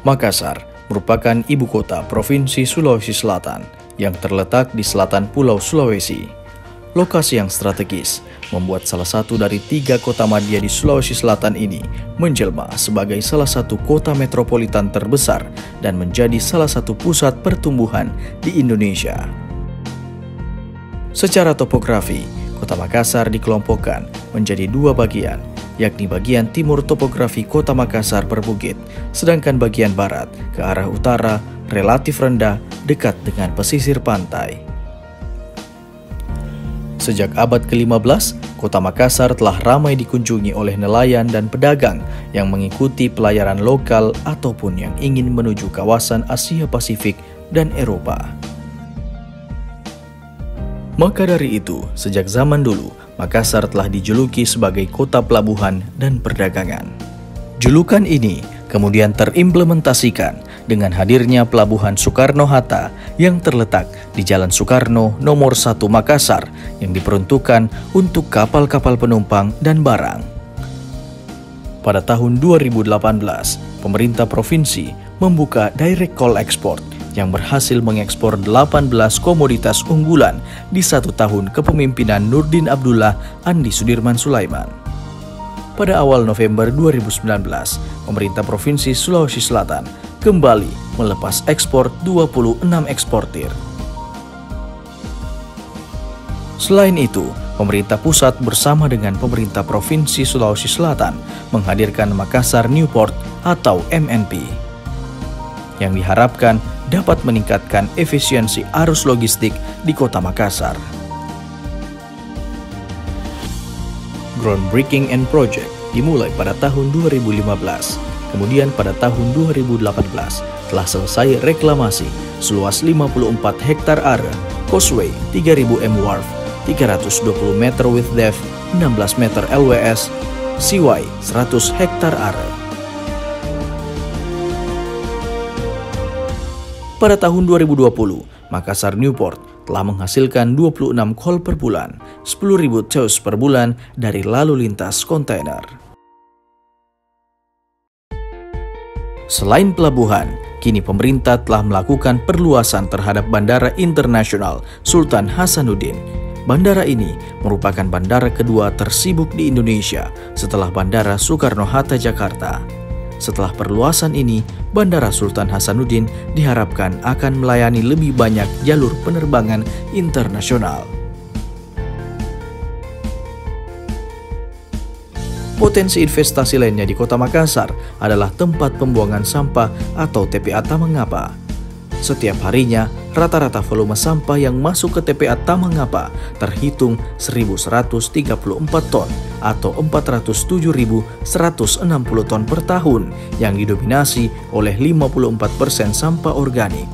Makassar merupakan ibu kota Provinsi Sulawesi Selatan yang terletak di selatan Pulau Sulawesi. Lokasi yang strategis membuat salah satu dari 3 kota madya di Sulawesi Selatan ini menjelma sebagai salah satu kota metropolitan terbesar dan menjadi salah satu pusat pertumbuhan di Indonesia. Secara topografi, Kota Makassar dikelompokkan menjadi 2 bagian, yakni bagian timur topografi Kota Makassar berbukit, sedangkan bagian barat ke arah utara relatif rendah dekat dengan pesisir pantai. Sejak abad ke-15, Kota Makassar telah ramai dikunjungi oleh nelayan dan pedagang yang mengikuti pelayaran lokal ataupun yang ingin menuju kawasan Asia Pasifik dan Eropa. Maka dari itu, sejak zaman dulu, Makassar telah dijuluki sebagai kota pelabuhan dan perdagangan. Julukan ini kemudian terimplementasikan dengan hadirnya Pelabuhan Soekarno-Hatta yang terletak di Jalan Soekarno nomor 1 Makassar yang diperuntukkan untuk kapal-kapal penumpang dan barang. Pada tahun 2018, pemerintah provinsi membuka Direct Call Export yang berhasil mengekspor 18 komoditas unggulan di 1 tahun kepemimpinan Nurdin Abdullah Andi Sudirman Sulaiman. Pada awal November 2019, pemerintah Provinsi Sulawesi Selatan kembali melepas ekspor 26 eksportir. Selain itu, pemerintah pusat bersama dengan pemerintah Provinsi Sulawesi Selatan menghadirkan Makassar Newport atau MNP, yang diharapkan dapat meningkatkan efisiensi arus logistik di Kota Makassar. Groundbreaking and Project dimulai pada tahun 2015, kemudian pada tahun 2018 telah selesai reklamasi seluas 54 hektar area, causeway 3000 m wharf, 320 meter with depth, 16 meter LWS, seaway 100 hektar area. Pada tahun 2020, Makassar Newport telah menghasilkan 26 call per bulan, 10.000 TEUs per bulan dari lalu lintas kontainer. Selain pelabuhan, kini pemerintah telah melakukan perluasan terhadap Bandara Internasional Sultan Hasanuddin. Bandara ini merupakan bandara kedua tersibuk di Indonesia setelah Bandara Soekarno-Hatta Jakarta. Setelah perluasan ini, Bandara Sultan Hasanuddin diharapkan akan melayani lebih banyak jalur penerbangan internasional. Potensi investasi lainnya di Kota Makassar adalah tempat pembuangan sampah atau TPA Tamangapa. Setiap harinya, rata-rata volume sampah yang masuk ke TPA Tamangapa terhitung 1.134 ton atau 407.160 ton per tahun yang didominasi oleh 54% sampah organik.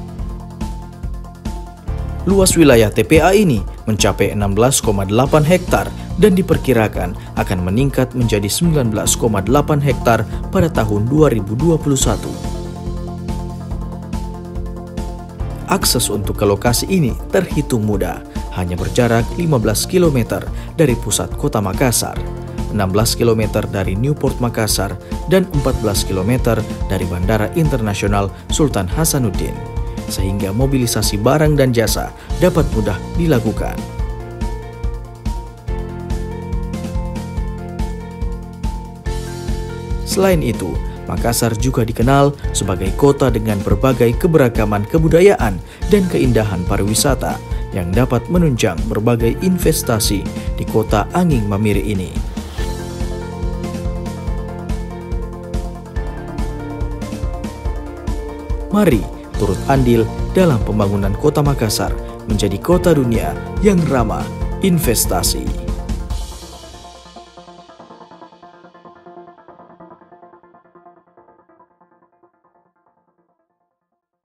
Luas wilayah TPA ini mencapai 16,8 hektar dan diperkirakan akan meningkat menjadi 19,8 hektar pada tahun 2021. Akses untuk ke lokasi ini terhitung mudah, hanya berjarak 15 km dari pusat kota Makassar, 16 km dari Newport Makassar, dan 14 km dari Bandara Internasional Sultan Hasanuddin, sehingga mobilisasi barang dan jasa dapat mudah dilakukan. Selain itu, Makassar juga dikenal sebagai kota dengan berbagai keberagaman kebudayaan dan keindahan pariwisata yang dapat menunjang berbagai investasi di kota Angin Mamiri ini. Mari turut andil dalam pembangunan Kota Makassar menjadi kota dunia yang ramah investasi.